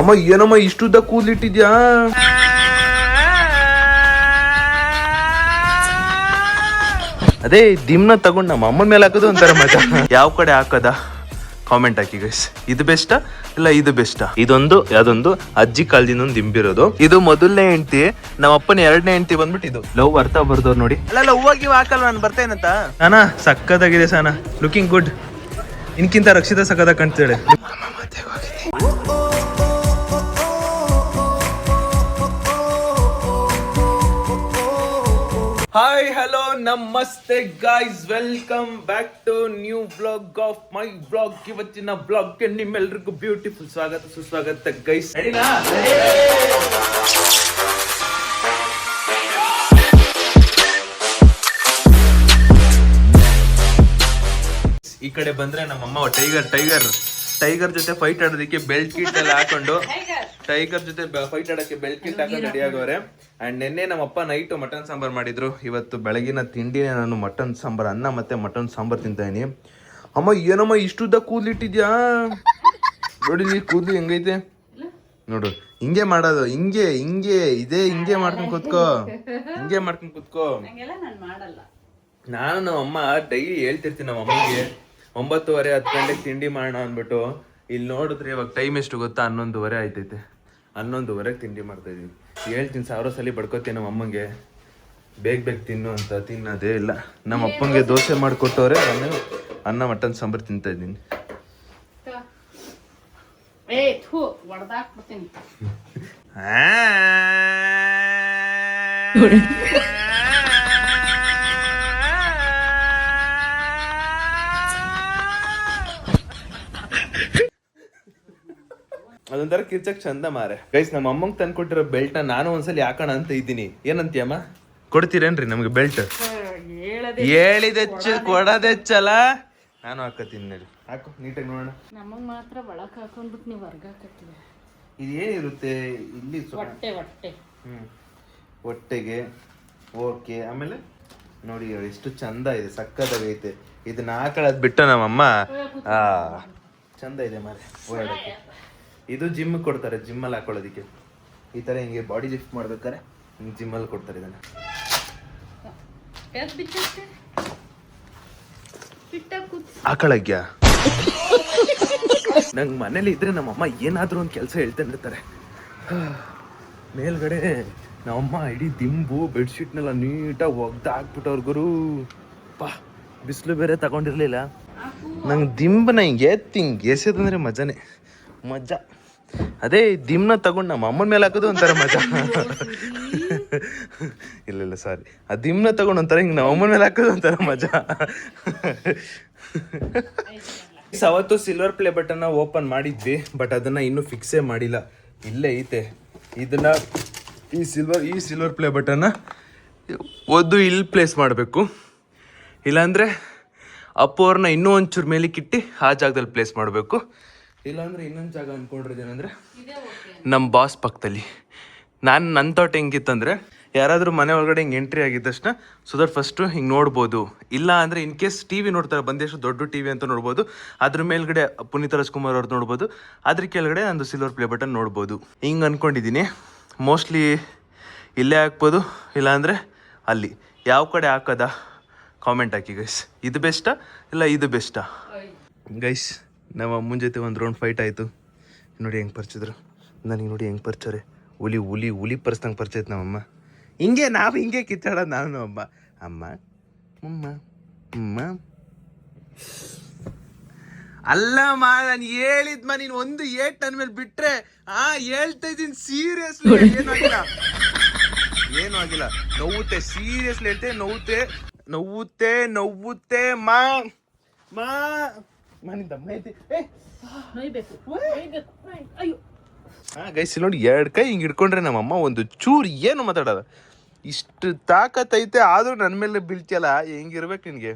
ಅಮ್ಮ ಏನಮ್ಮ ಇಷ್ಟುದ್ದ ಕೂದ್ಲಿಟ್ಟಿದ್ಯಾ? ಅದೇ ದಿಮ್ನ ತಗೊಂಡ್ ನಮ್ಮ ಅಮ್ಮನ ಮೇಲೆ ಹಾಕೋದು ಒಂಥರ ಮಜಾ. ಯಾವ ಕಡೆ ಹಾಕದ ಕಾಮೆಂಟ್ ಹಾಕಿ ಗೈಸ್. ಇದು ಬೆಸ್ಟಾ ಇಲ್ಲ ಇದು ಬೆಸ್ಟಾ? ಇದೊಂದು ಯಾವ್ದೊಂದು ಅಜ್ಜಿ ಕಾಲದಿಂದ ಒಂದು ದಿಂಬಿರೋದು. ಇದು ಮೊದಲನೇ ಹೆಂಡತಿ, ನಮ್ಮ ಅಪ್ಪನ ಎರಡನೇ ಹೆಂಡತಿ ಬಂದ್ಬಿಟ್ಟು ಇದು ಲವ್ ಅರ್ಥ ಬರ್ದವ್ರು ನೋಡಿ. ಅಲ್ಲ ಹೂವಾಗಿ ಹಾಕಲ್ವ ನಾನು ಬರ್ತೇನಂತ. ಸಾನಾ ಸಕ್ಕದಾಗಿದೆ ಸಾನಾ, ಲುಕಿಂಗ್ ಗುಡ್. ಇನ್ಕಿಂತ ರಕ್ಷಿತ ಸಕ್ಕದಾಗ ಕಾಣ್ತಾಳೆ. ಹಾಯ್ ಹಲೋ ನಮಸ್ತೆ guys, welcome back to new blog of my blog. ಇವತ್ತಿನ ಬ್ಲಾಗ್ ನಿಮ್ಮೆಲ್ರಿಗೂ ಬ್ಯೂಟಿಫುಲ್ ಸ್ವಾಗತ ಸುಸ್ವಾಗತ ಗೈಸ್. ಈ ಕಡೆ ಬಂದ್ರೆ ನಮ್ಮಮ್ಮ ಟೈಗರ್ ಜೊತೆ ಫೈಟ್ ಆಡೋದಕ್ಕೆ ಬೆಲ್ಟ್ ಕಿಟ್ ಎಲ್ಲ ಹಾಕೊಂಡು, ಟೈಗರ್ ಜೊತೆ ಫೈಟ್ ಆಡೋಕೆ ಬೆಲ್ಟ್ ಕಿಟ್ ಹಾಕೊಂಡು ರೆಡಿ ಆಗೋರೆ. ಅಂಡ್ ನಿನ್ನೆ ನಮ್ಮಪ್ಪ ನೈಟ್ ಮಟನ್ ಸಾಂಬಾರ್ ಮಾಡಿದ್ರು. ಇವತ್ತು ಬೆಳಗಿನ ತಿಂಡಿನೇ ನಾನು ಮಟನ್ ಸಾಂಬಾರ್, ಅನ್ನ ಮತ್ತೆ ಮಟನ್ ಸಾಂಬಾರ್ ತಿಂತಾ ಇದೀನಿ. ಅಮ್ಮ ಏನಮ್ಮ ಇಷ್ಟುದ್ದ ಕೂದ್ಲಿಟ್ಟಿದ್ಯಾ? ನೋಡಿ ಕೂದ್ಲು ಹೆಂಗೈತೆ ನೋಡು. ಹಿಂಗೆ ಮಾಡೋದು, ಹಿಂಗೆ ಹಿಂಗೆ ಮಾಡ್ಕೊಂಡ್ ಕೂತ್ಕೋ, ಹಿಂಗೆ ಮಾಡ್ಕೊಂಡ್ ಕೂತ್ಕೋ. ನಾನು ನಮ್ಮಮ್ಮ ಡೈಲಿ ಹೇಳ್ತಿರ್ತೀನಿ ನಮ್ಮ ಅಮ್ಮಗೆ 9:30 10 ಗಂಟೆಗೆ ತಿಂಡಿ ಮಾಡೋಣ ಅಂದ್ಬಿಟ್ಟು. ಇಲ್ಲಿ ನೋಡಿದ್ರೆ ಇವಾಗ ಟೈಮ್ ಎಷ್ಟು ಗೊತ್ತಾ? 11:30 ಆಯ್ತೈತೆ. 11:30ಗೆ ತಿಂಡಿ ಮಾಡ್ತಾ ಇದೀನಿ. ಹೇಳ್ತೀನಿ 1000 ಸಲ ಬಡ್ಕೋತೀನಿ ನಮ್ಮ ಅಮ್ಮಂಗೆ, ಬೇಗ ತಿನ್ನು ಅಂತ. ತಿನ್ನೋದೇ ಇಲ್ಲ. ನಮ್ಮ ಅಪ್ಪಂಗೆ ದೋಸೆ ಮಾಡಿಕೊಟ್ಟವ್ರೆ, ನಾನು ಅನ್ನ ಮಟನ್ ಸಾಂಬಾರು ತಿಂತಾ ಇದ್ದೀನಿ. ಅದೊಂಥರ ಕಿರ್ಚಕ್ ಚಂದ ಮಾರೆ ಗೈಸ್. ನಮ್ಮ ಅಮ್ಮಂಗೆ ತಂದ್ಕೊಟ್ಟಿರೋ ಬೆಲ್ಟ್ ನಾನು ಒಂದ್ಸಲಿ ಹಾಕೋಣ ಅಂತ ಇದ್ದೀನಿ. ಏನಂತೀಯಮ್ಮ, ಕೊಡ್ತೀರೇನ್ರಿ ನಮ್ಗೆ ಬೆಲ್ಟ್? ಹೇಳಿದೆಚ್ಚು ಕೊಡೋದೆಚ್ಚಲ್ಲ. ನಾನು ಹಾಕತ್ತೀನಿ ನೋಡಿ, ಹಾಕು ನೀಟಾಗಿ ನೋಡೋಣ. ನಮಗ್ ಮಾತ್ರ ಒಳಕ್ ಹಾಕೊಂಡ್ಬಿಟ್ಟು ನೀವು ಹೊರ್ಗ ಹಾಕತ್ತೀವಿ. ಇದೇನಿರುತ್ತೆ ಇಲ್ಲಿ? ಹೊಟ್ಟೆ ಹೊಟ್ಟೆಗೆ ಓಕೆ. ಆಮೇಲೆ ನೋಡಿ ಎಷ್ಟು ಚಂದ ಇದೆ, ಸಕ್ಕದಾಗೈತೆ. ಇದನ್ನ ಹಾಕೊಳ್ಳೋದ್ ಬಿಟ್ಟು ನಮ್ಮಮ್ಮ ಚಂದ ಇದೆ ಮಾರೆ ಓಡಾಡಕ್ಕೆ. ಇದು ಜಿಮ್ ಕೊಡ್ತಾರೆ, ಜಿಮ್ಮಲ್ಲಿ ಹಾಕೊಳ್ಳೋದಿಕ್ಕೆ. ಈ ತರ ಹಿಂಗೆ ಬಾಡಿ ಲಿಫ್ಟ್ ಮಾಡ್ಬೇಕಾರೆ ಹಿಂಗೆ ಜಿಮ್ಮಲ್ಲಿ ಕೊಡ್ತಾರೆ ಇದನ್ನ. ಹಾಕೊಳ್ಳಗ್ಯ ನಂಗೆ ಮನೇಲಿ ಇದ್ರೆ ನಮ್ಮಮ್ಮ ಏನಾದ್ರೂ ಒಂದು ಕೆಲಸ ಹೇಳ್ತಾನೆ ಇರ್ತಾರೆ. ಮೇಲ್ಗಡೆ ನಮ್ಮಮ್ಮ ಇಡೀ ದಿಂಬು ಬೆಡ್ಶೀಟ್ನೆಲ್ಲ ನೀಟಾಗಿ ಒಗ್ದು ಹಾಕ್ಬಿಟ್ಟವ್ರು ಗುರು. ಬಿಸಿಲು ಬೇರೆ ತಗೊಂಡಿರ್ಲಿಲ್ಲ. ನಂಗೆ ದಿಂಬನ ಹಿಂಗೆ ಎಸೆದಂದ್ರೆ ಮಜಾನೇ ಮಜಾ. ಅದೇ ದಿಮ್ನ ತಗೊಂಡು ನಮ್ಮ ಅಮ್ಮನ ಮೇಲೆ ಹಾಕೋದು ಒಂಥರ ಮಜಾ. ಇಲ್ಲ ಸಾರಿ, ಆ ದಿಮ್ನ ತಗೊಂಡು ಒಂಥರ ಹಿಂಗೆ ನಮ್ಮ ಅಮ್ಮನ ಮೇಲೆ ಹಾಕೋದು ಒಂಥರ ಮಜಾ. ಅವತ್ತು ಸಿಲ್ವರ್ ಪ್ಲೇ ಬಟನ್ನ ಓಪನ್ ಮಾಡಿದ್ವಿ, ಬಟ್ ಅದನ್ನ ಇನ್ನೂ ಫಿಕ್ಸೇ ಮಾಡಿಲ್ಲ. ಇಲ್ಲೇ ಐತೆ. ಇದನ್ನ ಈ ಸಿಲ್ವರ್ ಪ್ಲೇ ಬಟನ್ನ ಒದ್ದು ಇಲ್ಲಿ ಪ್ಲೇಸ್ ಮಾಡಬೇಕು. ಇಲ್ಲಾಂದರೆ ಅಪ್ಪು ಅವ್ರನ್ನ ಇನ್ನೂ ಒಂಚೂರು ಮೇಲಿಕ್ಕಿಟ್ಟು ಆ ಜಾಗದಲ್ಲಿ ಪ್ಲೇಸ್ ಮಾಡಬೇಕು. ಇಲ್ಲಾಂದರೆ ಇನ್ನೊಂದು ಜಾಗ ಅಂದ್ಕೊಂಡಿರೋದೇನೆಂದರೆ ನಮ್ಮ ಬಾಸ್ ಪಕ್ಕದಲ್ಲಿ. ನನ್ನ ಥಾಟ್ ಹೆಂಗಿತ್ತಂದರೆ, ಯಾರಾದರೂ ಮನೆ ಒಳಗಡೆ ಹಿಂಗೆ ಎಂಟ್ರಿ ಆಗಿದ ತಕ್ಷಣ ಸೊ ದಟ್ ಫಸ್ಟು ಹಿಂಗೆ ನೋಡ್ಬೋದು. ಇಲ್ಲ ಅಂದರೆ ಇನ್ ಕೇಸ್ ಟಿ ವಿ ನೋಡ್ತಾರೆ, ಬಂದೆಷ್ಟು ದೊಡ್ಡ ಟಿ ವಿ ಅಂತ ನೋಡ್ಬೋದು. ಅದ್ರ ಮೇಲ್ಗಡೆ ಪುನೀತ್ ರಾಜ್ಕುಮಾರ್ ಅವ್ರದ್ದು ನೋಡ್ಬೋದು, ಅದ್ರ ಕೆಳಗಡೆ ನಂದು ಸಿಲ್ವರ್ ಪ್ಲೇ ಬಟನ್ ನೋಡ್ಬೋದು. ಹಿಂಗೆ ಅಂದ್ಕೊಂಡಿದ್ದೀನಿ. ಮೋಸ್ಟ್ಲಿ ಇಲ್ಲೇ ಹಾಕ್ಬೋದು, ಇಲ್ಲಾಂದರೆ ಅಲ್ಲಿ. ಯಾವ ಕಡೆ ಹಾಕೋದ ಕಾಮೆಂಟ್ ಹಾಕಿ ಗೈಸ್. ಇದು ಬೆಸ್ಟಾ ಇಲ್ಲ ಇದು ಬೆಸ್ಟಾ ಗೈಸ್? ನಮ್ಮ ಅಮ್ಮನ ಜೊತೆ ಒಂದು ರೌಂಡ್ ಫೈಟ್ ಆಯಿತು. ನೋಡಿ ಹೆಂಗೆ ಪರಿಚಿದ್ರು ನನಗೆ, ನೋಡಿ ಹೆಂಗೆ ಪರಿಚೋರೆ. ಹುಲಿ ಪರಿಸ್ದಂಗೆ ಪರಿಚೈತೆ ನಮ್ಮಮ್ಮ. ನಾವು ಹಿಂಗೆ ಕಿತ್ತಾಡೋದು ನಾನು ಅಮ್ಮ ಅಮ್ಮ ಅಲ್ಲಮ್ಮ. ನಾನು ಹೇಳಿದ್ಮ, ನೀನು ಒಂದು ಏಟ್ ನನ್ನ ಮೇಲೆ ಬಿಟ್ರೆ ಹೇಳ್ತಾ ಇದ್ದೀನಿ ಸೀರಿಯಸ್ಲಿ. ಏನೂ ಆಗಿಲ್ಲ. ನೋವುತ್ತೆ, ಸೀರಿಯಸ್ಲಿ ಹೇಳ್ತೆ, ನೋವುತ್ತೆ ಮಾ ಗೈಸ್ ನೋಡಿ, 2 ಕೈ ಹಿಂಗೆ ಹಿಡ್ಕೊಂಡ್ರೆ ನಮ್ಮಮ್ಮ ಒಂದು ಚೂರು ಏನು ಮಾತಾಡೋದ. ಇಷ್ಟು ತಾಕತ್ತೈತೆ, ಆದ್ರೂ ನನ್ನ ಮೇಲೆ ಬೀಳ್ತಿಯಲ್ಲ, ಹೆಂಗಿರ್ಬೇಕು ನಿನ್ಗೆ?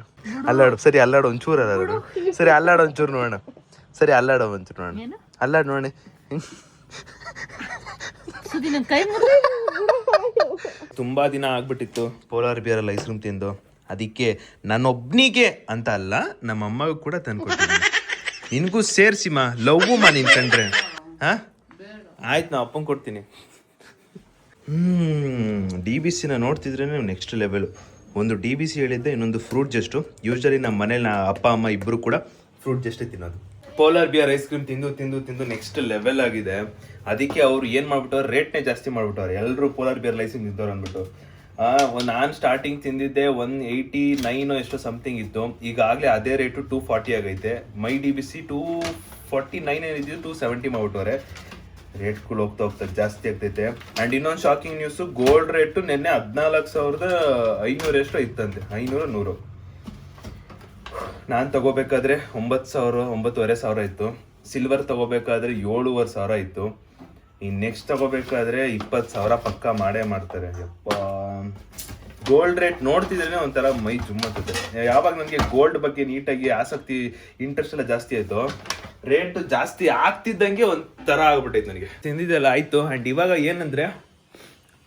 ಅಲ್ಲಾಡು ಸರಿ, ಅಲ್ಲಾಡು ಒಂಚೂರು. ಸರಿ ಅಲ್ಲಾಡು ಒಂಚೂರು ನೋಡೋಣ. ಸರಿ ಅಲ್ಲಾಡು ಒಂಚೂರು ನೋಡೋಣ. ಅಲ್ಲಾಡು ನೋಡಿ. ತುಂಬಾ ದಿನ ಆಗ್ಬಿಟ್ಟಿತ್ತು ಪೋಲಾರ್ ಬಿಯರಲ್ಲಿ ಐಸ್ ಕ್ರೀಮ್ ತಿಂದು. ಅದಕ್ಕೆ ನನ್ನೊಬ್ನಿಗೆ ಅಂತ ಅಲ್ಲ, ನಮ್ಮ ಅಮ್ಮಗೂ ಕೂಡ ತಂದ್ಕೊಟ್ಟಿದ್ದೀನಿ. ನಿನಗೂ ಸೇರ್ಸಿಮ್ಮ, ಲವ್ವು ಮಾ ನಿನ್ ಕಂಡ್ರೆ. ಆಯ್ತು ನಾ ಅಪ್ಪಂಗೆ ಕೊಡ್ತೀನಿ. DBCನ ನೋಡ್ತಿದ್ರೆ ನೆಕ್ಸ್ಟ್ ಲೆವೆಲು. ಒಂದು DBC ಹೇಳಿದ್ದೆ, ಇನ್ನೊಂದು ಫ್ರೂಟ್ ಜಸ್ಟು. ಯೂಶ್ವಲಿ ನಮ್ಮ ಮನೇಲಿ ಅಪ್ಪ ಅಮ್ಮ ಇಬ್ಬರು ಕೂಡ ಫ್ರೂಟ್ ಜಸ್ಟೇ ತಿನ್ನೋದು. ಪೋಲಾರ್ ಬಿಯರ್ ಐಸ್ ಕ್ರೀಮ್ ತಿಂದು ತಿಂದು ತಿಂದು ನೆಕ್ಸ್ಟ್ ಲೆವೆಲ್ ಆಗಿದೆ. ಅದಕ್ಕೆ ಅವ್ರು ಏನು ಮಾಡ್ಬಿಟ್ಟವ್ರು, ರೇಟ್ನೇ ಜಾಸ್ತಿ ಮಾಡ್ಬಿಟ್ಟವ್ರು. ಎಲ್ಲರೂ ಪೋಲಾರ್ ಬಿಯರ್ ಲೈಸೆನ್ಸ್ ಇದ್ದವ್ರು ಅಂದ್ಬಿಟ್ಟು. ನಾನು ಸ್ಟಾರ್ಟಿಂಗ್ ತಿಂದಿದ್ದೆ 189 ಎಷ್ಟೋ ಸಮಥಿಂಗ್ ಇತ್ತು. ಈಗಾಗಲೇ ಅದೇ ರೇಟು 240 ಆಗೈತೆ. ಮೈ DBC 249 ಏನಿದ್ದು 270 ಮಾಡ್ಬಿಟ್ಟವ್ರೆ. ರೇಟ್ಗಳು ಹೋಗ್ತಾ ಹೋಗ್ತಾ ಜಾಸ್ತಿ ಆಗ್ತೈತೆ. ಆ್ಯಂಡ್ ಇನ್ನೊಂದು ಶಾಕಿಂಗ್ ನ್ಯೂಸು, ಗೋಲ್ಡ್ ರೇಟು ನಿನ್ನೆ 14,500 ಎಷ್ಟೋ ಇತ್ತಂತೆ, 500-100. ನಾನು ತಗೋಬೇಕಾದ್ರೆ 9,000 9,500 ಇತ್ತು. ಸಿಲ್ವರ್ ತಗೋಬೇಕಾದ್ರೆ 7,500 ಇತ್ತು. ಇನ್ನು ನೆಕ್ಸ್ಟ್ ತಗೋಬೇಕಾದ್ರೆ 20,000 ಪಕ್ಕ ಮಾಡೇ ಮಾಡ್ತಾರೆ. ಯಪ್ಪ, ಗೋಲ್ಡ್ ರೇಟ್ ನೋಡ್ತಿದ್ರೆ ಒಂಥರ ಮೈ ಜುಮ್ಮತ್ತದೆ. ಯಾವಾಗ ನನಗೆ ಗೋಲ್ಡ್ ಬಗ್ಗೆ ನೀಟಾಗಿ ಆಸಕ್ತಿ, ಇಂಟ್ರೆಸ್ಟ್ ಎಲ್ಲ ಜಾಸ್ತಿ ಆಯಿತು, ರೇಟ್ ಜಾಸ್ತಿ ಆಗ್ತಿದ್ದಂಗೆ ಒಂಥರ ಆಗ್ಬಿಟ್ಟೈತೆ ನನಗೆ. ತಿಂದಿದ್ದೆಲ್ಲ ಆಯಿತು. ಆ್ಯಂಡ್ ಇವಾಗ ಏನಂದರೆ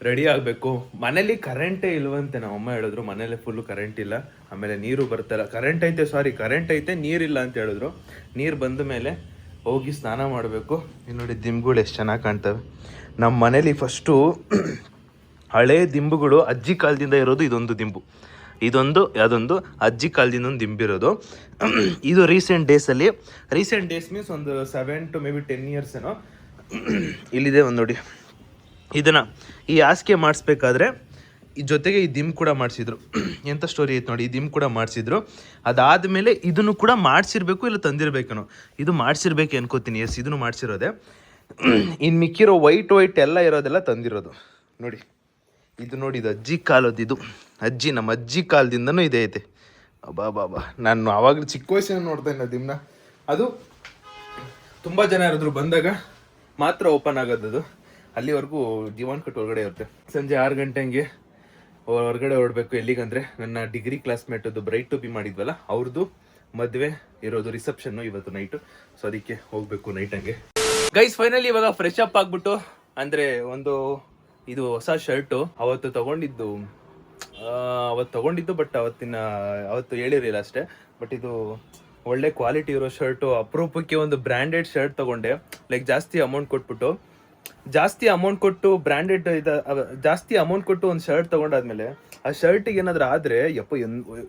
ರೆಡಿ ಆಗಬೇಕು. ಮನೇಲಿ ಕರೆಂಟೇ ಇಲ್ವಂತೆ. ನಮ್ಮಮ್ಮ ಹೇಳಿದ್ರು ಮನೇಲಿ ಫುಲ್ಲು ಕರೆಂಟ್ ಇಲ್ಲ, ಆಮೇಲೆ ನೀರು ಬರ್ತಲ್ಲ. ಕರೆಂಟ್ ಐತೆ ನೀರಿಲ್ಲ ಅಂತ ಹೇಳಿದ್ರು. ನೀರು ಬಂದ ಮೇಲೆ ಹೋಗಿ ಸ್ನಾನ ಮಾಡಬೇಕು. ಇನ್ನು ನೋಡಿ ದಿಂಬುಗಳು ಎಷ್ಟು ಚೆನ್ನಾಗಿ ಕಾಣ್ತವೆ. ನಮ್ಮ ಮನೇಲಿ ಫಸ್ಟು ಹಳೆ ದಿಂಬುಗಳು ಅಜ್ಜಿ ಕಾಲದಿಂದ ಇರೋದು. ಇದೊಂದು ದಿಂಬು, ಅದೊಂದು ಅಜ್ಜಿ ಕಾಲದಿಂದ ಒಂದು ದಿಂಬಿರೋದು. ಇದು ರೀಸೆಂಟ್ ಡೇಸ್ ಮೀನ್ಸ್ ಒಂದು 7 to maybe 10 years ಏನೋ ಇಲ್ಲಿದೆ. ಒಂದು ನೋಡಿ, ಇದನ್ನು ಈ ಹಾಸಿಗೆ ಮಾಡಿಸ್ಬೇಕಾದ್ರೆ ಈ ಜೊತೆಗೆ ಈ ದಿಂಬು ಕೂಡ ಮಾಡಿಸಿದ್ರು. ಎಂಥ ಸ್ಟೋರಿ ಐತೆ ನೋಡಿ. ಈ ದಿಂಬು ಕೂಡ ಮಾಡಿಸಿದ್ರು. ಅದಾದಮೇಲೆ ಇದನ್ನು ಕೂಡ ಮಾಡಿಸಿರ್ಬೇಕು, ಇಲ್ಲ ತಂದಿರಬೇಕೇನೋ. ಇದು ಮಾಡಿಸಿರ್ಬೇಕು ಅನ್ಕೋತೀನಿ. ಎಸ್, ಇದನ್ನು ಮಾಡಿಸಿರೋದೆ. ಇನ್ನು ಮಿಕ್ಕಿರೋ ವೈಟ್ ಎಲ್ಲ ಇರೋದೆಲ್ಲ ತಂದಿರೋದು. ನೋಡಿ ಇದು ನೋಡಿ, ಇದು ಅಜ್ಜಿ ಕಾಲದ್ದು. ಇದು ನಮ್ಮ ಅಜ್ಜಿ ಕಾಲದಿಂದನೂ ಇದೆ ಐತೆ. ಬಾಬಾ, ನಾನು ಆವಾಗಲೂ ಚಿಕ್ಕ ವಯಸ್ಸಿನ ನೋಡ್ತಾ ಇದ್ದೆ ದಿಮ್ನ. ಅದು ತುಂಬ ಜನ ಯಾರಾದ್ರು ಬಂದಾಗ ಮಾತ್ರ ಓಪನ್ ಆಗೋದದು. ಅಲ್ಲಿವರೆಗೂ ದಿವಾನ್ ಕಟ್ ಒಳಗಡೆ ಇರುತ್ತೆ. ಸಂಜೆ 6 ಗಂಟೆ ಹಂಗೆ ಹೊರಗಡೆ ಹೊರಡಬೇಕು. ಎಲ್ಲಿಗಂದರೆ ನನ್ನ ಡಿಗ್ರಿ ಕ್ಲಾಸ್ಮೇಟದ್ದು ಬ್ರೈಟ್ ಟು ಬಿ ಮಾಡಿದ್ವಲ್ಲ, ಅವ್ರದ್ದು ಮದುವೆ ಇರೋದು, ರಿಸೆಪ್ಷನ್ನು ಇವತ್ತು ನೈಟು. ಸೊ ಅದಕ್ಕೆ ಹೋಗಬೇಕು ನೈಟ್ ಹಂಗೆ. ಗೈಸ್ ಫೈನಲಿ ಇವಾಗ ಫ್ರೆಶ್ ಅಪ್ ಆಗ್ಬಿಟ್ಟು, ಅಂದರೆ ಇದು ಹೊಸ ಶರ್ಟು ಅವತ್ತು ತಗೊಂಡಿದ್ದು. ಬಟ್ ಅವತ್ತು ಹೇಳಿರಲಿಲ್ಲ ಅಷ್ಟೇ. ಬಟ್ ಇದು ಒಳ್ಳೆ ಕ್ವಾಲಿಟಿ ಇರೋ ಶರ್ಟು. ಅಪರೂಪಕ್ಕೆ ಒಂದು ಬ್ರ್ಯಾಂಡೆಡ್ ಶರ್ಟ್ ತಗೊಂಡೆ. ಲೈಕ್ ಜಾಸ್ತಿ ಅಮೌಂಟ್ ಕೊಟ್ಟು ಬ್ರ್ಯಾಂಡೆಡ್ ಜಾಸ್ತಿ ಅಮೌಂಟ್ ಕೊಟ್ಟು ಒಂದು ಶರ್ಟ್ ತಗೊಂಡಾದ್ಮೇಲೆ ಆ ಶರ್ಟಿಗೆ ಏನಾದ್ರು ಆದರೆ ಯಪ್ಪ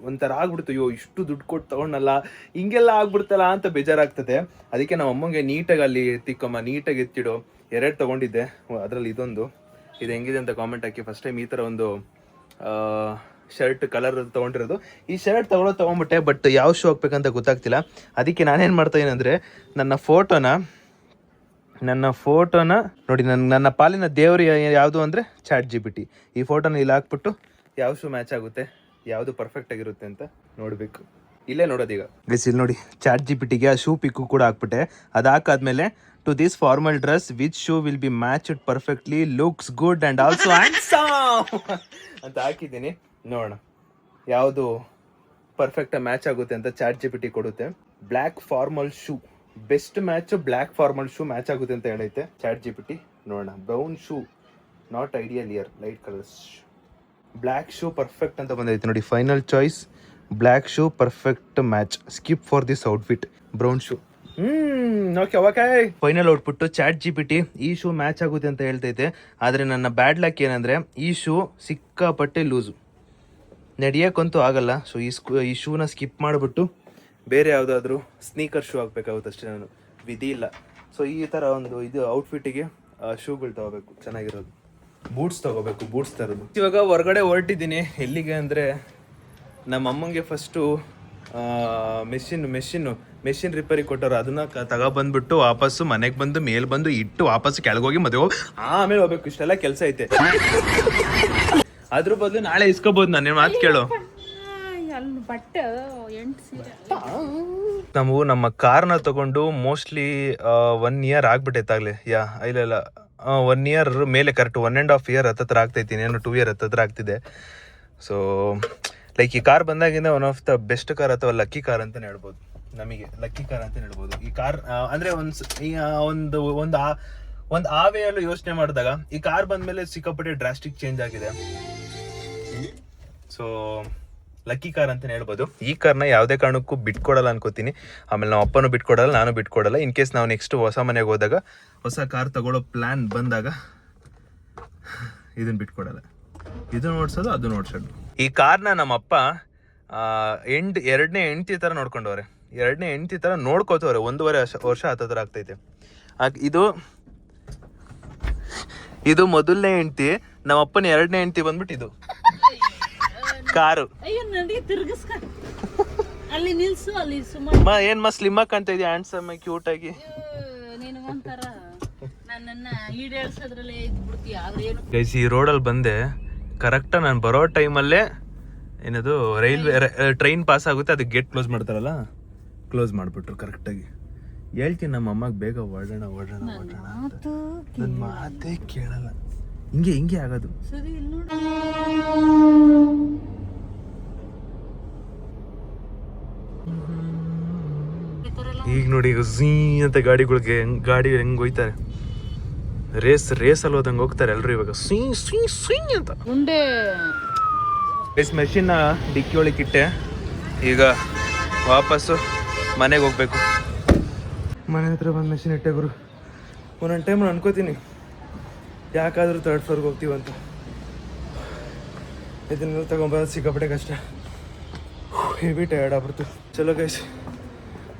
ಒಂಥರ ಆಗ್ಬಿಡ್ತು. ಅಯ್ಯೋ ಇಷ್ಟು ದುಡ್ಡು ಕೊಟ್ಟು ತಗೊಂಡಲ್ಲ, ಹಿಂಗೆಲ್ಲ ಆಗ್ಬಿಡ್ತಲ್ಲ ಅಂತ ಬೇಜಾರಾಗ್ತದೆ. ಅದಕ್ಕೆ ನಮ್ಮ ಅಮ್ಮಂಗೆ ನೀಟಾಗಿ ಅಲ್ಲಿ ತಿಕ್ಕಮ್ಮ, ನೀಟಾಗಿ ಎತ್ತಿಡು. 2 ತಗೊಂಡಿದ್ದೆ. ಅದರಲ್ಲಿ ಇದು ಹೆಂಗಿದೆ ಅಂತ ಕಾಮೆಂಟ್ ಹಾಕಿ. ಫಸ್ಟ್ ಟೈಮ್ ಈ ಥರ ಒಂದು ಶರ್ಟ್ ಕಲರ್ ತೊಗೊಂಡಿರೋದು. ಈ ಶರ್ಟ್ ತೊಗೊಂಡ್ಬಿಟ್ಟೆ, ಬಟ್ ಯಾವ ಶೋ ಹಾಕ್ಬೇಕಂತ ಗೊತ್ತಾಗ್ತಿಲ್ಲ. ಅದಕ್ಕೆ ನಾನೇನು ಮಾಡ್ತಾಯಿದ್ದೀನಿ ಅಂದರೆ, ನನ್ನ ಫೋಟೋನ ನೋಡಿ, ನನ್ನ ಪಾಲಿನ ದೇವರು ಯಾವುದು ಅಂದರೆ ChatGPT. ಈ ಫೋಟೋನ ಇಲ್ಲಿ ಹಾಕ್ಬಿಟ್ಟು ಯಾವ ಶೂ ಮ್ಯಾಚ್ ಆಗುತ್ತೆ, ಯಾವುದು ಪರ್ಫೆಕ್ಟ್ ಆಗಿರುತ್ತೆ ಅಂತ ನೋಡಬೇಕು. ಇಲ್ಲೇ ನೋಡೋದೀಗ ಗೈಸ್. ಇಲ್ಲಿ ನೋಡಿ, ChatGPTಗೆ ಆ ಶೂ ಪಿಕ್ಕು ಕೂಡ ಹಾಕ್ಬಿಟ್ಟೆ. ಅದು ಹಾಕಾದ್ಮೇಲೆ to this formal dress which shoe will be matched perfectly, looks good and also handsome ಅಂತ ಹಾಕಿದ್ದೀನಿ. ನೋಡೋಣ ಯಾವುದು ಪರ್ಫೆಕ್ಟಾಗಿ ಮ್ಯಾಚ್ ಆಗುತ್ತೆ ಅಂತ ChatGPT ಕೊಡುತ್ತೆ. Black formal shoe best match, black formal shoe match ಆಗುತ್ತೆ ಅಂತ ಹೇಳೈತೆ ChatGPT. ನೋಡೋಣ. Brown shoe not ideal year, light colours. Black shoe perfect ಅಂತ ಬಂದೈತೆ ನೋಡಿ. Final choice black shoe perfect match, skip for this outfit. Brown shoe. Okay. Final output ChatGPT ಈ shoe match ಆಗುತ್ತೆ ಅಂತ ಹೇಳ್ತೈತೆ. ಆದರೆ ನನ್ನ ಬ್ಯಾಡ್ ಲಕ್ ಏನಂದರೆ ಈ ಶೂ ಸಿಕ್ಕಾಪಟ್ಟೆ ಲೂಸು, ನಡೆಯೋಕ್ಕಂತೂ ಆಗಲ್ಲ. ಸೊ ಈ ಶೂನ ಸ್ಕಿಪ್ ಮಾಡಿಬಿಟ್ಟು ಬೇರೆ ಯಾವುದಾದ್ರೂ ಸ್ನೀಕರ್ ಶೂ ಹಾಕ್ಬೇಕಾಗುತ್ತೆ ಅಷ್ಟೇ. ನಾನು ವಿಧಿ ಇಲ್ಲ. ಸೊ ಈ ಥರ ಒಂದು ಔಟ್ಫಿಟ್ಟಿಗೆ ಶೂಗಳು ತಗೋಬೇಕು ಚೆನ್ನಾಗಿರೋದು. ಬೂಟ್ಸ್ ತಗೋಬೇಕು, ಬೂಟ್ಸ್ ತರೋದು. ಇವಾಗ ಹೊರಗಡೆ ಹೊರಟಿದ್ದೀನಿ. ಎಲ್ಲಿಗೆ ಅಂದರೆ ನಮ್ಮ ಅಮ್ಮಂಗೆ ಫಸ್ಟು ಮೆಷಿನ್ ರಿಪೇರಿ ಕೊಟ್ಟರು. ಅದನ್ನು ತಗೊಬಂದ್ಬಿಟ್ಟು ವಾಪಸ್ಸು ಮನೆಗೆ ಬಂದು ಮೇಲೆ ಬಂದು ಇಟ್ಟು ವಾಪಸ್ಸು ಕೆಳಗೋಗಿ ಮದುವೆ ಹೋಗಿ ಆಮೇಲೆ ಹೋಗ್ಬೇಕು. ಇಷ್ಟೆಲ್ಲ ಕೆಲಸ ಐತೆ. ಅದ್ರ ಬದಲು ನಾಳೆ ಇಸ್ಕೋಬೋದು. ನಾನು ಮಾತು ಕೇಳು. ನಾವು ನಮ್ಮ ಕಾರ್ನ ತಗೊಂಡು ಮೋಸ್ಟ್ಲಿ 1 year ಆಗ್ಬಿಟ್ಟೈತಾಗಲೇ. ಇಲ್ಲ 1 year ಮೇಲೆ, ಕರೆಕ್ಟ್ 1.5 year ಹತ್ತತ್ರ ಆಗ್ತೈತಿ. ಇನ್ನೇನು 2 year ಹತ್ತತ್ರ ಆಗ್ತಿದೆ. ಸೊ ಲೈಕ್ ಈ ಕಾರ್ ಬಂದಾಗಿಂದ one of the best car ಅಥವಾ ಲಕ್ಕಿ ಕಾರ್ ಅಂತಲೇ ಹೇಳ್ಬೋದು. ನಮಗೆ ಲಕ್ಕಿ ಕಾರ್ ಅಂತಲೇ ಹೇಳ್ಬೋದು ಈ ಕಾರ್. ಅಂದರೆ ಒಂದು ಆ ವೇಯಲ್ಲೂ ಯೋಚನೆ ಮಾಡಿದಾಗ ಈ ಕಾರ್ ಬಂದಮೇಲೆ ಸಿಕ್ಕಾಪಟ್ಟೆ ಡ್ರಾಸ್ಟಿಕ್ ಚೇಂಜ್ ಆಗಿದೆ. ಸೊ ಲಕ್ಕಿ ಕಾರ್ ಅಂತಲೇ ಹೇಳ್ಬೋದು. ಈ ಕಾರ್ನ ಯಾವುದೇ ಕಾರಣಕ್ಕೂ ಬಿಟ್ಕೊಡಲ್ಲ ಅನ್ಕೋತೀನಿ. ಆಮೇಲೆ ನಮ್ಮ ಅಪ್ಪನೂ ಬಿಟ್ಕೊಡಲ್ಲ, ನಾನು ಬಿಟ್ಕೊಡಲ್ಲ. ಇನ್ ಕೇಸ್ ನಾವು ನೆಕ್ಸ್ಟ್ ಹೊಸ ಮನೆಗೆ ಹೋದಾಗ, ಹೊಸ ಕಾರ್ ತಗೊಳ್ಳೋ ಪ್ಲ್ಯಾನ್ ಬಂದಾಗ ಇದನ್ನು ಬಿಟ್ಕೊಡಲ್ಲ. ಇದನ್ನು ಓಡಿಸೋದು, ಅದನ್ನು ಓಡಿಸೋದು. ಈ ಕಾರ್ನ ನಮ್ಮಪ್ಪ ಎರಡನೇ ಹೆಂಡ್ತಿ ಥರ ನೋಡ್ಕೊಂಡವ್ರೆ. ಎರಡನೇ ಹೆಂಡ್ತಿ ಥರ ನೋಡ್ಕೋತವ್ರೆ. 1.5 ವರ್ಷ ಹತ್ತತ್ರ ಆಗ್ತೈತೆ. ಇದು ಮೊದಲನೇ ಹೆಂಡ್ತಿ. ನಮ್ಮಪ್ಪನ ಎರಡನೇ ಹೆಂಡ್ತಿ ಬಂದ್ಬಿಟ್ಟು ಇದು ಕಾರು. ಅಯ್ಯೋ ನಡಿ ತಿರ್ಗಿಸ್ಕ, ಅಲ್ಲಿ ನಿಲ್ಸು, ಅಲ್ಲಿ ಸುಮಾರು ಏನ್ ಸ್ಲಿಮ್ ಆಗಿ ಕಾಣ್ತಾ ಇದೆಯಾ, ಹ್ಯಾಂಡ್ಸಮ್ ಕ್ಯೂಟ್ ಆಗಿ. ನಿನಗೊಂಥರ ನನ್ನನ್ನ ಈಡೇಳ್ಸೋದ್ರಲ್ಲೇ ಇದ್ಬಿಡ್ತೀಯ. ಅವ್ರೇನು ಗೈಸ್, ಈ ರೋಡಲ್ಲಿ ಬಂದೆ ಕರೆಕ್ಟಾ ನಾನು ಬರೋ ಟೈಮಲ್ಲೇ ಏನದು ಟ್ರೈನ್ ಪಾಸ್ ಆಗುತ್ತೆ, ಅದು ಗೇಟ್ ಕ್ಲೋಸ್ ಮಾಡ್ತಾರಲ್ಲ, ಕ್ಲೋಸ್ ಮಾಡಿಬಿಟ್ರು ಕರೆಕ್ಟಾಗಿ. ಹೇಳ್ತೀನಿ ನಮ್ಮ ಅಮ್ಮಗೆ ಬೇಗ ಓಡೋಣ ಅಂತ. ನನ್ನ ಮಾತೇ ಕೇಳಲ್ಲ. ಹಿಂಗೆ ಆಗೋದು. ಸರಿ, ಇಲ್ಲಿ ಈಗ ನೋಡಿ, ಈಗ ಝೀ ಅಂತ ಗಾಡಿ ಹೆಂಗ್ ಹೋಯ್ತಾರೆ, ರೇಸಲ್ಲಿ ಹೋದಂಗೆ ಹೋಗ್ತಾರೆ ಎಲ್ರು ಇವಾಗ. ಸ್ವೀ ಅಂತ ಉಂಡೆ ಮೆಷಿನ್ನ ಡಿಕ್ಕಿ ಒಳಗೆ ಇಟ್ಟೆ. ಈಗ ವಾಪಸ್ಸು ಮನೆಗೆ ಹೋಗ್ಬೇಕು. ಮನೆ ಹತ್ರ ಬಂದು ಮೆಷಿನ್ ಇಟ್ಟೆ ಗುರು. ಒಂದೊಂದು ಟೈಮ್ ಅನ್ಕೋತೀನಿ ಯಾಕಾದ್ರೂ 3rd ಫ್ಲೋರ್ಗೆ ಹೋಗ್ತೀವಂತ. ಇದನ್ನೆಲ್ಲ ತಗೊಂಬರೋದು ಸಿಕ್ಕಾಪಟ್ಟೆ ಕಷ್ಟ. ಹೆವಿ ಟಯರ್ಡ್ ಆಗ್ಬಿಡ್ತು. ಚಲೋ ಗೈಸ್,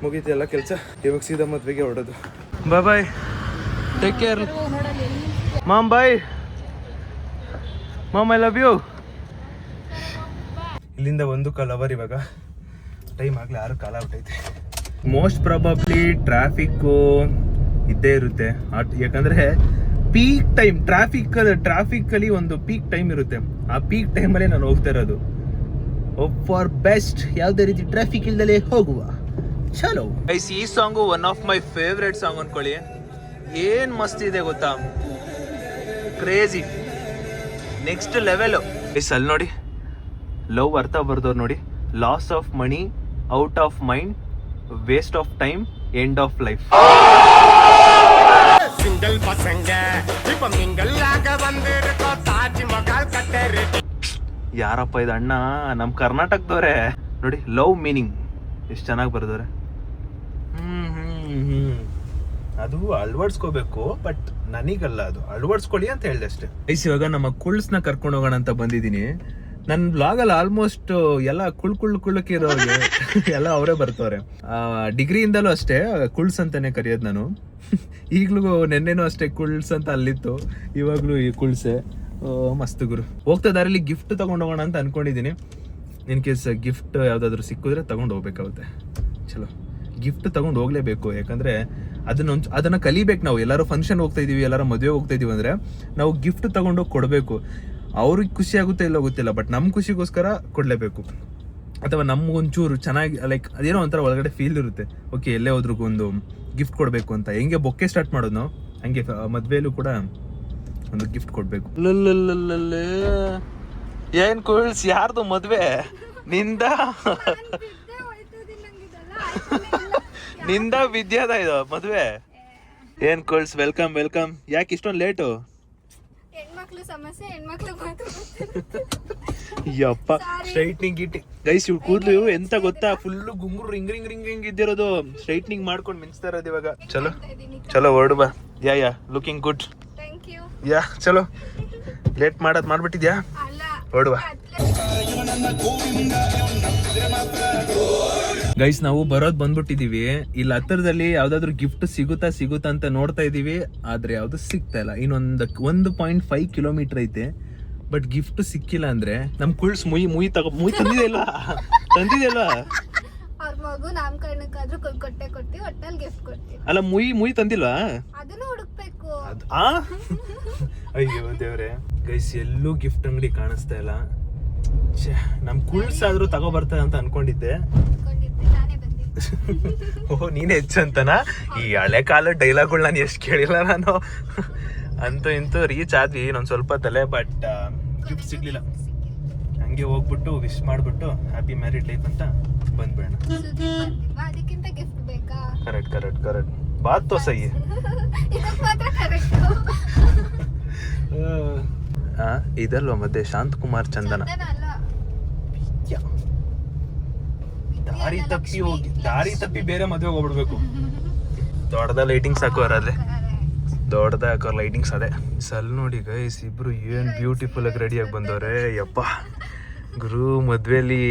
ಮುಗೀತಿ ಎಲ್ಲ ಕೆಲಸ. ಇವಾಗ ಸೀದಾ ಮದ್ವೆಗೆ ಹೊರಡೋದು. Bye, take care mom. Bye mom, I love you. ಇಲ್ಲಿಂದ 1 ಕಾಲ್ ಅವರ್. ಇವಾಗ ಟೈಮ್ ಆಗಲಿ 6 ಕಾಲ ಔಟೈತೆ. ಮೋಸ್ಟ್ ಪ್ರಾಬಬ್ಲಿ ಟ್ರಾಫಿಕ್ಕು ಇದ್ದೇ ಇರುತ್ತೆ. ಯಾಕಂದರೆ ಪೀಕ್ ಟೈಮ್ ಟ್ರಾಫಿಕ್ಕಲ್ಲಿ ಒಂದು ಪೀಕ್ ಟೈಮ್ ಇರುತ್ತೆ. ಆ ಪೀಕ್ ಟೈಮಲ್ಲೇ ನಾನು ಹೋಗ್ತಾ ಇರೋದು. ಫಾರ್ ಬೆಸ್ಟ್ ಯಾವುದೇ ರೀತಿ ಟ್ರಾಫಿಕ್ ಇಲ್ದಲೇ ಹೋಗುವ. ಚಲೋ ಗೈಸ್, ಈ song one of my favourite song ಅನ್ಕೊಳ್ಳಿ. ಏನ್ ಮಸ್ತ್ ಇದೆ ಗೊತ್ತಾ, ಕ್ರೇಜಿ, ನೆಕ್ಸ್ಟ್ ಲೆವೆಲ್. ಗೈಸ್ ಅಲ್ಲಿ ನೋಡಿ, ಲವ್ ಅರ್ಥ ಬರ್ದವ್ರು ನೋಡಿ. Loss of money, out of mind, waste of time, end of life. Single ಪಸಂಗ ಇಪ್ಪ ಮಿಂಗಲ್ ಆಗ ಬಂದಿರಕೋ ತಾಜ್ ಮಹಲ್ ಕಟ್ಟರೆ. ಯಾರಪ್ಪ ಇದು ಅಣ್ಣ, ನಮ್ ಕರ್ನಾಟಕದವ್ರೆ ನೋಡಿ. ಲವ್ ಮೀನಿಂಗ್ ಎಷ್ಟು ಚೆನ್ನಾಗಿ ಬರ್ದವ್ರೆ. ಅದು ಅಳವಡಿಸ್ಕೋಬೇಕು, ಬಟ್ ನನಗಲ್ಲ, ಅದು ಅಳವಡಿಸ್ಕೊಳ್ಳಿ ಅಂತ ಹೇಳ್ದೆ ಅಷ್ಟೇ. ಇವಾಗ ನಮ್ಮ ಕುಳ್ಸ್ನ ಕರ್ಕೊಂಡು ಹೋಗೋಣ ಅಂತ ಬಂದಿದ್ದೀನಿ. ನನ್ನ ಬ್ಲಾಗಲ್ಲಿ ಆಲ್ಮೋಸ್ಟ್ ಎಲ್ಲ ಕುಳ್ಳಕ್ಕೆ ಇರೋರಿಗೆ ಎಲ್ಲ ಅವರೇ ಬರ್ತವ್ರೆ. ಡಿಗ್ರಿಯಿಂದಲೂ ಅಷ್ಟೇ ಕುಳ್ಸ್ ಅಂತಾನೆ ಕರೆಯೋದು ನಾನು. ಈಗ್ಲೂ ನೆನ್ನೆನೂ ಅಷ್ಟೇ ಕುಳ್ಸ್ ಅಂತ ಅಲ್ಲಿತ್ತು, ಇವಾಗ್ಲೂ ಈ ಕುಳ್ಸೆ. ಮಸ್ತ್ ಗುರು. ಹೋಗ್ತಾ ದಾರಿಲಿ ಗಿಫ್ಟ್ ತಗೊಂಡು ಹೋಗೋಣ ಅಂತ ಅನ್ಕೊಂಡಿದ್ದೀನಿ. ಇನ್ ಕೇಸ್ ಗಿಫ್ಟ್ ಯಾವ್ದಾದ್ರು ಸಿಕ್ಕಿದ್ರೆ ತಗೊಂಡು ಹೋಗ್ಬೇಕಾಗುತ್ತೆ. ಚಲೋ, ಗಿಫ್ಟ್ ತಗೊಂಡು ಹೋಗ್ಲೇಬೇಕು. ಯಾಕಂದ್ರೆ ಅದನ್ನ ಕಲಿಬೇಕು ನಾವು. ಎಲ್ಲಾರು ಫಂಕ್ಷನ್ ಹೋಗ್ತಾ ಇದೀವಿ, ಎಲ್ಲಾರ ಮದುವೆ ಹೋಗ್ತಾ ಇದೀವಿ ಅಂದ್ರೆ ನಾವು ಗಿಫ್ಟ್ ತಗೊಂಡೋಗಿ ಕೊಡಬೇಕು. ಅವ್ರಿಗೆ ಖುಷಿ ಆಗುತ್ತೆ ಇಲ್ಲ ಗೊತ್ತಿಲ್ಲ, ಬಟ್ ನಮ್ಮ ಖುಷಿಗೋಸ್ಕರ ಕೊಡಲೇಬೇಕು. ಅಥವಾ ನಮ್ಗೊಂಚೂರು ಚೆನ್ನಾಗಿ ಲೈಕ್ ಅದೇನೋ ಒಂಥರ ಒಳಗಡೆ ಫೀಲ್ ಇರುತ್ತೆ. ಓಕೆ, ಎಲ್ಲೇ ಹೋದ್ರೂ ಒಂದು ಗಿಫ್ಟ್ ಕೊಡಬೇಕು ಅಂತ. ಹೆಂಗೆ ಬೊಕ್ಕೆ ಸ್ಟಾರ್ಟ್ ಮಾಡೋದು ನಾವು, ಹಂಗೆ ಮದ್ವೆಲೂ ಕೂಡ ಒಂದು ಗಿಫ್ಟ್ ಕೊಡಬೇಕು. ಏನ್ ಕುಳ್ಸ್, ಯಾರ್ದು ಮದ್ವೆ? ನಿಂದ ವಿದ್ಯಾದ ಇದು ಮದ್ವೆ? ಏನ್ ಕುಳ್ಸ್, ವೆಲ್ಕಮ್. ಯಾಕೆ ಇಷ್ಟೊಂದು ಲೇಟು? ಹೆಣ್ಮಕ್ಳು ಸಮಸ್ಯೆ, ಹೆಣ್ಮಕ್ಳು ಯಪ್ಪ, ಸ್ಟ್ರೈಟ್ನಿಂಗ್ ಗೈಸ್, ಇವ್ ಕೂದ್ಲು ಎಂತ ಗೊತ್ತಾ, ಫುಲ್ಲು ಗುಂಗುರು ರಿಂಗ್ ಇದ್ದಿರೋದು. ಸ್ಟ್ರೈಟ್ನಿಂಗ್ ಮಾಡ್ಕೊಂಡು ಮಿಂಚ್ತಾ ಇರೋದು ಇವಾಗ. ಚಲೋ ಹೊರಡು ಬಾ. Yeah looking good. Thank you. Yeah ಚಲೋ, ಲೇಟ್ ಮಾಡ್ಬಿಟ್ಟಿದ್ಯಾ? ಹೊರಡುವ ಗೈಸ್. ನಾವು ಬಂದ್ಬಿಟ್ಟಿದೀವಿ. ಇಲ್ಲಿ ಹತ್ತಿರದಲ್ಲಿ ಯಾವ್ದಾದ್ರು ಗಿಫ್ಟ್ ಸಿಗುತ್ತಾ ಅಂತ ನೋಡ್ತಾ ಇದೀವಿ, ಆದ್ರೆ ಯಾವ್ದು ಸಿಗ್ತಾ ಇಲ್ಲ. ಇನ್ನೊಂದು 1.5 ಕಿಲೋಮೀಟರ್ ಐತೆ, ಬಟ್ ಗಿಫ್ಟ್ ಸಿಕ್ಕಿಲ್ಲ. ಅಂದ್ರೆ ನಮ್ ಕುಳ್ಸ್ ಮುಯಿ ತಂದಿದೆ ಅಲ್ವಾ? ಅವ್ರ ಮಗು ನಾಮಕರಣಕ್ಕಾದ್ರೂ ಕೊಡ್ತೀವಿ, ಒಟ್ಟಲ್ಲಿ ಗಿಫ್ಟ್ ಕೊಡ್ತೀವಿ. ಅಲ್ಲ, ಮುಯಿ ತಂದಿಲ್ವಾ? ಅದನ್ನು ಹುಡುಕ್ಬೇಕು. ಅಯ್ಯೋ ದೇವ್ರೆ. ಗೈಸ್, ಎಲ್ಲೂ ಗಿಫ್ಟ್ ಅಂಗಡಿ ಕಾಣಿಸ್ತಾ ಇಲ್ಲ. ನಮ್ ಕುಳ್ಸ್ ಆದ್ರೂ ತಗೋ ಬರ್ತಾರೆ ಅಂತ ಅನ್ಕೊಂಡಿದ್ದೆ. ನಾನೇ ಬಂದಿದ್ದೆ. ಓಹ್, ನೀನೇ ಹೆಚ್ಚಂತನ? ಈ ಹಳೆ ಕಾಲ ಡೈಲಾಗ್ಗಳು ನಾನು ಎಷ್ಟು ಕೇಳಿಲ್ಲ ನಾನು. ಅಂತೂ ಇಂತೂ ರೀಚ್ ಆದ್ವಿ ಇನ್ನೊಂದ್ ಸ್ವಲ್ಪ ತಲೆ, ಬಟ್ ಗಿಫ್ಟ್ ಸಿಗ್ಲಿಲ್ಲ. ಹಂಗೆ ಹೋಗ್ಬಿಟ್ಟು ವಿಶ್ ಮಾಡ್ಬಿಟ್ಟು ಹ್ಯಾಪಿ ಮ್ಯಾರಿಡ್ ಲೈಫ್ ಅಂತ ಬಂದ್ಬೇಡ. ಅದಕ್ಕಿಂತ ಗಿಫ್ಟ್ ಬೇಕಾ? ಕರೆಕ್ಟ್. ಬಾತ್ ತೋ ಸಹಿ. ಇದಕ್ಕೆ ಮಾತ್ರ ಕರೆಕ್ಟ್. ಇದಲ್ವಾ ಮತ್ತೆ ಶಾಂತ್ ಕುಮಾರ್ ಚಂದನ? ದಾರಿ ತಪ್ಪಿ ಬೇರೆ ಮದುವೆ ಹೋಗ್ಬಿಡ್ಬೇಕು. ದೊಡ್ಡದ ಲೈಟಿಂಗ್ಸ್ ಹಾಕೋರ ಅಲ್ಲೇ, ದೊಡ್ಡದ ಹಾಕೋರ್ ಲೈಟಿಂಗ್ಸ್ ಅದೇ. ಸಲ್ ನೋಡಿ ಗೈಸ್, ಇಬ್ರು ಏನ್ ಬ್ಯೂಟಿಫುಲ್ ಆಗಿ ರೆಡಿಯಾಗಿ ಬಂದವ್ರೆ. ಯಪ್ಪ ಗುರು, ಮದ್ವೆಲಿ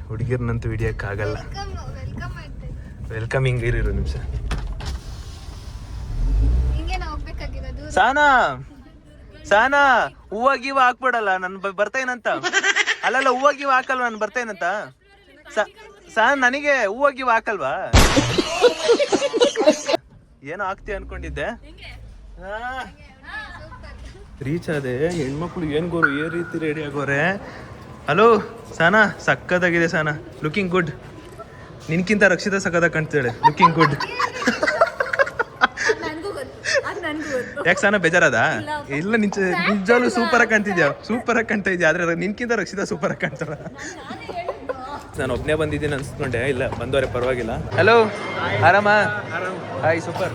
ಹುಡುಗಿರ್ನಂತೂ ಹಿಡಿಯಕ್ಕಾಗಲ್ಲ. ವೆಲ್ಕಮ್ ಮಾಡ್ತೇವೆ. ವೆಲ್ಕಮ್. ಹಿಂಗಿರು ನಿಮಿಷ. ಹಿಂಗೆ ನಾವು ಹೋಗ್ಬೇಕಾಗಿರೋದು. ಸಾನಾ ಹೂವ ಗೀವ ಹಾಕ್ಬಿಡಲ್ಲ, ನನ್ ಬರ್ತೇನಂತ. ಅಲ್ಲಲ್ಲ, ಹೂವ ಗೀವ ಹಾಕಲ್ವಾ, ನನ್ ಬರ್ತೇನಂತ. ನನಗೆ ಹೂವ ಗೀವ ಹಾಕಲ್ವಾ? ಏನೋ ಆಗ್ತಿ ಅನ್ಕೊಂಡಿದ್ದೆ. ರೀಚ್ ಆದೆ. ಹೆಣ್ಮಕ್ಳು ಏನ್ ಗೋರು ಏನ್ ರೀತಿ ರೆಡಿ ಆಗೋರೆ. ಹಲೋ ಸಾನಾ, ಸಕ್ಕದಾಗಿದೆ ಸಾನಾ, ಲುಕಿಂಗ್ ಗುಡ್. ನಿನ್ಕಿಂತ ರಕ್ಷಿತಾ ಸಕ್ಕದಾಗ ಕಾಣ್ತಿದ್ದಾಳೆ, ಲುಕಿಂಗ್ ಗುಡ್. ಯಾಕೆ ಸಾನಾ ಬೇಜಾರದ? ಇಲ್ಲ, ನಿಜವಾಗ್ಲೂ ಸೂಪರ್ ಆಗಿ ಕಾಣ್ತಿದ್ಯಾ, ಸೂಪರ್ ಆಗಿ ಕಾಣ್ತಾ ಇದ್ಯಾ. ಆದ್ರೆ ನಿನ್ಕಿಂತ ರಕ್ಷಿತಾ ಸೂಪರ್ ಆಗಿ ಕಾಣ್ತಾರ. ನಾನು ಒಬ್ಬನೇ ಬಂದಿದ್ದೀನಿ ಅನ್ಸ್ಕೊಂಡೆ, ಇಲ್ಲ ಬಂದವರೆ ಪರವಾಗಿಲ್ಲ. ಹಲೋ, ಆರಾಮ? Hi, super.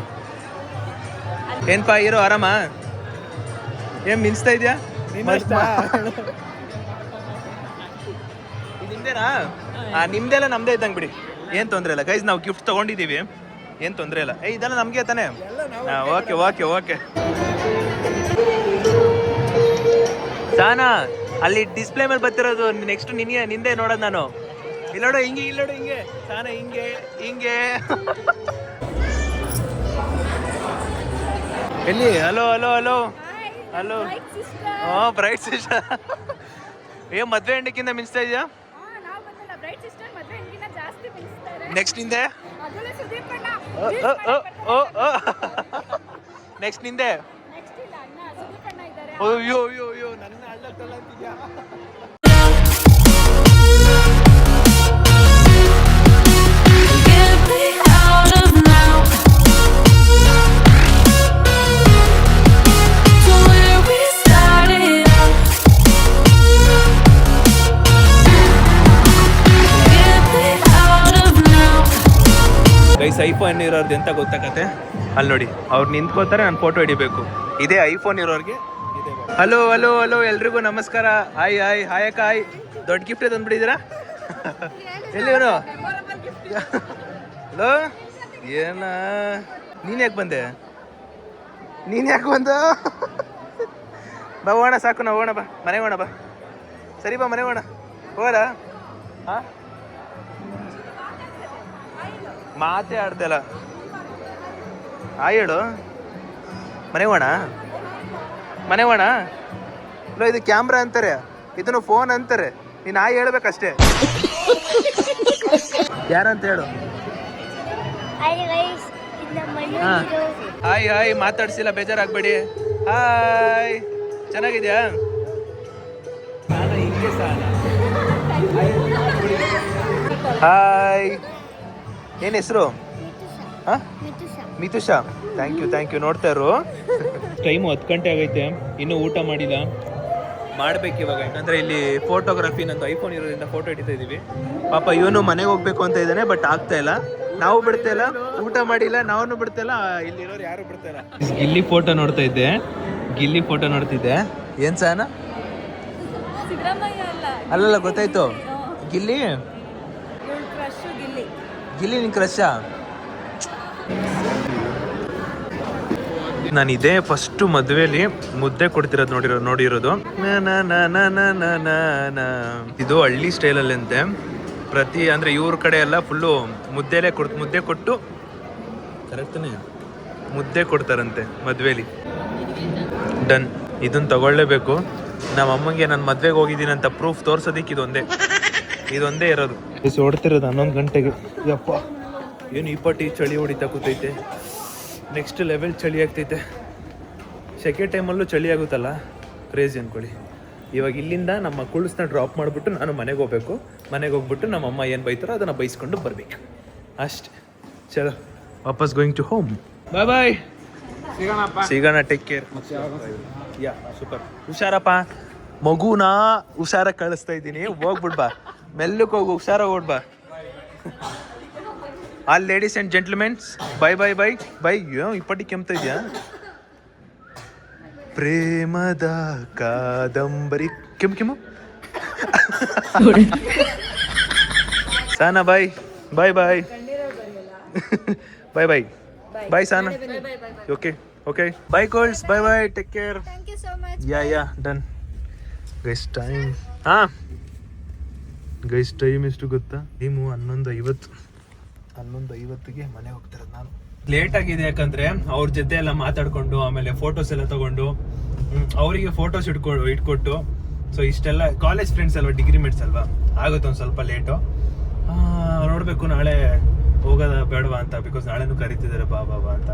ಏನ್ಪಾ ಇರೋ ಆರಾಮ? ಏನ್ ಮಿನ್ಸ್ತಾ ಇದ್ಯಾ? ನಿಮ್ದೇನಾ? ನಿಮ್ದೆಲ್ಲ ನಮ್ದೇ ಇದ್ದಂಗೆ ಬಿಡಿ, ಏನ್ ತೊಂದ್ರೆ ಇಲ್ಲ ಗೈಸ್. ನಾವು ಗಿಫ್ಟ್ ತಗೊಂಡಿದೀವಿ, ಏನ್ ತೊಂದ್ರೆ ಇಲ್ಲ. ಇದೆಲ್ಲ ನಮ್ಗೆ ತಾನೆ. Okay okay okay. ಸಾನಾ, ಅಲ್ಲಿ ಡಿಸ್ಪ್ಲೇ ಮೇಲೆ ಬರ್ತಿರೋದು ನೆಕ್ಸ್ಟ್ ನಿಂದೆ ನೋಡೋದು ನಾನು. ಇಲ್ಲೋಡು ಹಿಂಗೆ, ಇಲ್ಲೋಡು ಹಿಂಗೆ ಸಾನಾ, ಹಿಂಗೆ ಹಿಂಗೆ. ಎಲ್ಲಿ? Hello hello hello hello. Bright sister. ಮದ್ವೆ ಹೆಂಡಕ್ಕಿಂತ ಮಿನ್ಸ್ತಾ ಇದೆಯಾ? ನೆಕ್ಸ್ಟ್ ನಿಂದೆ. ನೆಕ್ಸ್ಟ್ ನಿಂದೆ. ಅಯ್ಯೋ ಅಯ್ಯೋ ಅಯ್ಯೋ, ನನ್ನ ಅಳ್ಳಕ್ಕಲ್ಲ ಅಂತಿದ್ಯಾ? ಗೈಸ್, ಐಫೋನ್ ಇರೋರ್ದು ಎಂತ ಗೊತ್ತಾಗತ್ತೆ ಅಲ್ಲಿ ನೋಡಿ, ಅವ್ರು ನಿಂತ್ಕೋತಾರೆ, ನಾನು ಫೋಟೋ ಹಿಡಿಬೇಕು. ಇದೇ ಐಫೋನ್ ಇರೋರಿಗೆ. ಹಲೋ ಹಲೋ ಹಲೋ, ಎಲ್ರಿಗೂ ನಮಸ್ಕಾರ. ಹಾಯ್ ಹಾಯ್ ಹಾಯ್ ಅಕ್ಕ, ಹಾಯ್. ದೊಡ್ಡ ಗಿಫ್ಟ್ ತಂದ್ಬಿಟ್ಟಿದ್ದೀರಾ? ಎಲ್ಲಿ ಇವನು? ಹಲೋ, ಏನ ನೀನ್ ಯಾಕೆ ಬಂದೆ? ಬಾ ಹೋಗೋಣ, ಸಾಕು, ನಾವು ಹೋಗೋಣ, ಬಾ ಮನೆ ಹೋಗೋಣ, ಬಾ. ಸರಿ ಬಾ, ಮನೆ ಹೋಗೋಣ. ಹೋಗೋಣ. ಹಾ, ಮಾತೇ ಆಡ್ತಲ್ಲ. ಹೇಳು, ಮನೆ ಹೋಗೋಣ. ಇಲ್ಲ, ಇದು ಕ್ಯಾಮ್ರಾ ಅಂತಾರೆ, ಇದನ್ನು ಫೋನ್ ಅಂತಾರೆ. ನೀನು ಹೇಳ್ಬೇಕಷ್ಟೇ. ಯಾರಂತ ಹೇಳು. ಹಾಯ್ ಹಾಯ್, ಮಾತಾಡ್ಸಿಲ್ಲ, ಬೇಜಾರಾಗ್ಬೇಡಿ. ಹಾಯ್, ಚೆನ್ನಾಗಿದ್ಯಾ? ಹಾಯ್, ಏನ್ ಹೆಸರು? ಮಿತುಷಾ. Thank you. ನೋಡ್ತಾ ಇರು. ಟೈಮು 10 ಗಂಟೆ ಆಗೈತೆ, ಇನ್ನೂ ಊಟ ಮಾಡಿಲ್ಲ, ಮಾಡ್ಬೇಕು ಇವಾಗ. ಯಾಕಂದ್ರೆ ಇಲ್ಲಿ ಫೋಟೋಗ್ರಫಿ, ನಂದು ಐಫೋನ್ ಇರೋದ್ರಿಂದ ಫೋಟೋ ಹಿಡಿತಾ ಇದೀವಿ. ಪಾಪ ಇವನು ಮನೆಗೆ ಹೋಗ್ಬೇಕು ಅಂತ ಇದ್ದಾನೆ, ಬಟ್ ಆಗ್ತಾ ಇಲ್ಲ. ನಾವು ಬಿಡ್ತಾ ಇಲ್ಲ, ಊಟ ಮಾಡಿಲ್ಲ, ನಾವು ಬಿಡ್ತಾ ಇಲ್ಲ, ಇಲ್ಲಿರೋರು ಯಾರು ಬಿಡ್ತಾ ಇಲ್ಲ. ಗಿಲ್ಲಿ ಫೋಟೋ ನೋಡ್ತಿದ್ದೆ. ಏನ್ ಸಾನ? ಅಲ್ಲಲ್ಲ, ಗೊತ್ತಾಯ್ತು. ಗಿಲ್ಲಿ ನಿನ್ ಕ್ರಶಾ? ನಾನು ಇದೇ ಫಸ್ಟ್ ಮದುವೆಲಿ ಮುದ್ದೆ ಕೊಡ್ತಿರೋದು ನೋಡಿರೋದು. ಇದು ಹಳ್ಳಿ ಸ್ಟೈಲಲ್ಲಿ ಅಂತೆ. ಅಂದ್ರೆ ಇವ್ರ ಕಡೆ ಎಲ್ಲ ಫುಲ್ಲು ಮುದ್ದೆ ಕೊಟ್ಟು ಕರೆಕ್ಟನೇ ಮುದ್ದೆ ಕೊಡ್ತಾರಂತೆ ಮದುವೆಲಿ. ಡನ್, ಇದನ್ನ ತಗೊಳ್ಳೇಬೇಕು. ನಮ್ಮ ಅಮ್ಮಂಗೆ ನಾನು ಮದ್ವೆಗೆ ಹೋಗಿದ್ದೀನಿ ಅಂತ ಪ್ರೂಫ್ ತೋರ್ಸೋದಿಕ್ಕೆ ಇದೊಂದೇ ಇರೋದು. ಓಡ್ತಿರೋದು 11 ಗಂಟೆಗೆ. ಯಪ್ಪ, ಏನು ಈ ಪಟ್ಟಿ ಚಳಿ ಹೊಡಿತಾ ಕೂತೈತೆ. ನೆಕ್ಸ್ಟ್ ಲೆವೆಲ್ ಚಳಿ ಆಗ್ತೈತೆ. ಸೆಕೆಂಡ್ ಟೈಮಲ್ಲೂ ಚಳಿ ಆಗುತ್ತಲ್ಲ, ಕ್ರೇಜಿ ಅನ್ಕೊಳ್ಳಿ. ಇವಾಗ ಇಲ್ಲಿಂದ ನಮ್ಮ ಕುಳ್ಸ್ನ ಡ್ರಾಪ್ ಮಾಡಿಬಿಟ್ಟು ನಾನು ಮನೆಗೆ ಹೋಗ್ಬೇಕು. ಮನೆಗೆ ಹೋಗ್ಬಿಟ್ಟು ನಮ್ಮ ಅಮ್ಮ ಏನು ಬೈತಾರೋ ಅದನ್ನು ಬೈಸ್ಕೊಂಡು ಬರಬೇಕು ಅಷ್ಟೇ. ಚಲೋ, ವಾಪಸ್ ಗೋಯಿಂಗ್ ಟು ಹೋಮ್. ಬಾಯ್. ಸಿಗೋಣ, ಟೇಕ್ ಕೇರ್. Yeah, super. ಹುಷಾರಪ್ಪ, ಮಗುನ ಹುಷಾರಾಗಿ ಕಳಿಸ್ತಾ ಇದ್ದೀನಿ. ಹೋಗ್ಬಿಡ್ಬಾ, ಮೆಲ್ಲಕ್ಕೆ ಹೋಗು, ಹುಷಾರಾಗಿ ಓಡ್ಬಾ. All ladies and gentlemens, bye. ಇಪ್ಪಟ್ಟಿ ಕೆಮ್ತಾ ಇದೆಯಾ? ಪ್ರೇಮದ ಕಾದಂಬರಿ. ಕೆಮ್ಮು ಸಾನಾ ಬಾಯ್, bye bye bye bye bye Sana okay okay bye ಕೋಲ್ಸ್ bye bye take care thank you so much. Yeah done guys time ಹಾಂ ಗೈಸ್ ಟೈಮ್ ಎಷ್ಟು ಗೊತ್ತಾ ಟೈಮು 11:50ಗೆ ಮನೆ ಹೋಗ್ತಿರೋದು ನಾನು. ಲೇಟ್ ಆಗಿದೆ ಯಾಕಂದ್ರೆ ಅವ್ರ ಜೊತೆ ಎಲ್ಲ ಮಾತಾಡ್ಕೊಂಡು ಆಮೇಲೆ ಫೋಟೋಸ್ ಎಲ್ಲ ತಗೊಂಡು ಅವರಿಗೆ ಫೋಟೋಸ್ ಇಟ್ಕೊಟ್ಟು ಸೊ ಇಷ್ಟೆಲ್ಲ ಕಾಲೇಜ್ ಫ್ರೆಂಡ್ಸ್ ಅಲ್ವಾ, ಡಿಗ್ರಿ ಮೇಟ್ಸ್ ಅಲ್ವಾ, ಆಗುತ್ತೆ ಒಂದು ಸ್ವಲ್ಪ ಲೇಟು. ನೋಡಬೇಕು ನಾಳೆ ಹೋಗೋದ ಬೇಡವಾ ಅಂತ, ಬಿಕಾಸ್ ನಾಳೆನೂ ಕರಿತಿದ್ದಾರೆ ಬಾ ಅಂತ.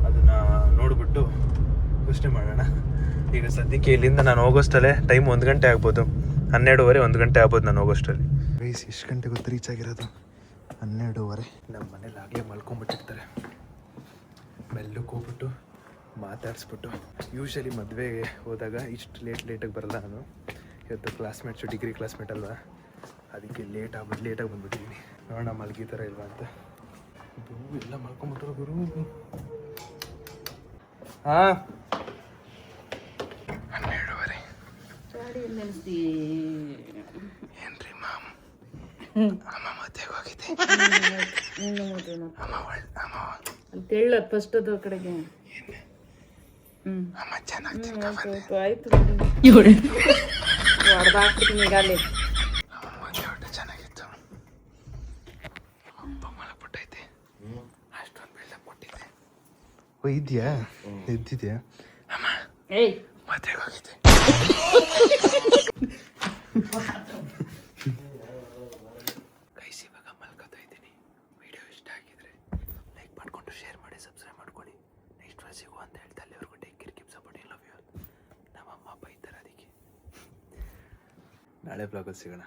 ಅದನ್ನ ನೋಡ್ಬಿಟ್ಟು ಯೋಚನೆ ಮಾಡೋಣ. ಈಗ ಸದ್ಯಕ್ಕೆ ಇಲ್ಲಿಂದ ನಾನು ಹೋಗೋಷ್ಟಲ್ಲೇ ಟೈಮ್ 1 ಗಂಟೆ ಆಗ್ಬೋದು, 12:30 1 ಗಂಟೆ ಆಗ್ಬೋದು ನಾನು ಹೋಗೋಷ್ಟರಲ್ಲಿ. ವಯಸ್ಸು ಎಷ್ಟು ಗಂಟೆ ಗೊತ್ತು ರೀಚ್ ಆಗಿರೋದು? 12:30. ನಮ್ಮ ಮನೇಲಿ ಆಗಲೇ ಮಲ್ಕೊಂಡ್ಬಿಟ್ಟಿರ್ತಾರೆ. ಮೆಲ್ಲಕ್ಕೆ ಹೋಗ್ಬಿಟ್ಟು ಮಾತಾಡಿಸ್ಬಿಟ್ಟು, ಯೂಶಲಿ ಮದುವೆಗೆ ಹೋದಾಗ ಇಷ್ಟು ಲೇಟಾಗಿ ಬರಲ್ಲ ನಾನು. ಇವತ್ತು ಕ್ಲಾಸ್ಮೇಟ್ಸು, ಡಿಗ್ರಿ ಕ್ಲಾಸ್ಮೇಟ್ ಅಲ್ವಾ, ಅದಕ್ಕೆ ಲೇಟಾಗಿ ಬಂದ್ಬಿಟ್ಟಿದ್ದೀನಿ. ನೋಡೋಣ ಮಲಗಿದಾರ ಇಲ್ವಾ ಅಂತ. ಗುರು ಎಲ್ಲ ಮಲ್ಕೊಂಡ್ಬಿಟ್ರು ಗುರು. ಹಾಂ 12:30. ಏನ್ರಿ ಮಾಮ್, ಅಮ್ಮ ಮದುವೆಗೆ ಹೋಗಿದೆ. ಅಂತೇಳ ಫಸ್ಟ್ ಅದು ಕಡೆಗೆ ಅಮ್ಮ ಚೆನ್ನಾಗಿ ಆಯ್ತು ಹೊಡೆದಾಕ್ಬಿಡ್ತೀನಿ ಈಗ ಅಲ್ಲಿ. ಮದುವೆ ಊಟ ಚೆನ್ನಾಗಿತ್ತು. ಅಪ್ಪ ಮಲಗ್ಬಿಟ್ಟೈತೆ, ಅಷ್ಟೊಂದು ಬಿಲ್ಡಪ್ ಕೊಟ್ಟಿದ್ದೆ. ಓ ಇದೆಯಾ, ಎದ್ದಿದ್ಯಾ? ಅಮ್ಮ ಏಯ್ ಮದುವೆಗೆ ಹೋಗಿದ್ದೆ. ಗೈಸ್ ಇವಾಗ ಮಲ್ಕೋತಾ ಇದ್ದೀನಿ. ವಿಡಿಯೋ ಇಷ್ಟ ಆಗಿದ್ರೆ ಲೈಕ್ ಮಾಡಿಕೊಂಡು ಶೇರ್ ಮಾಡಿ, ಸಬ್ಸ್ಕ್ರೈಬ್ ಮಾಡ್ಕೊಳ್ಳಿ. ನೆಕ್ಸ್ಟ್ ವಾರ ಸಿಗುವ ಅಂತ ಹೇಳ್ತಾ ಅಲ್ಲಿವರೆಗೂ take care, keep supporting, love you. ನಮ್ಮ ಅಮ್ಮ ಬೈತಾರೆ ಅದಕ್ಕೆ. ನಾಳೆ ಬ್ಲಾಗಲ್ಲಿ ಸಿಗೋಣ.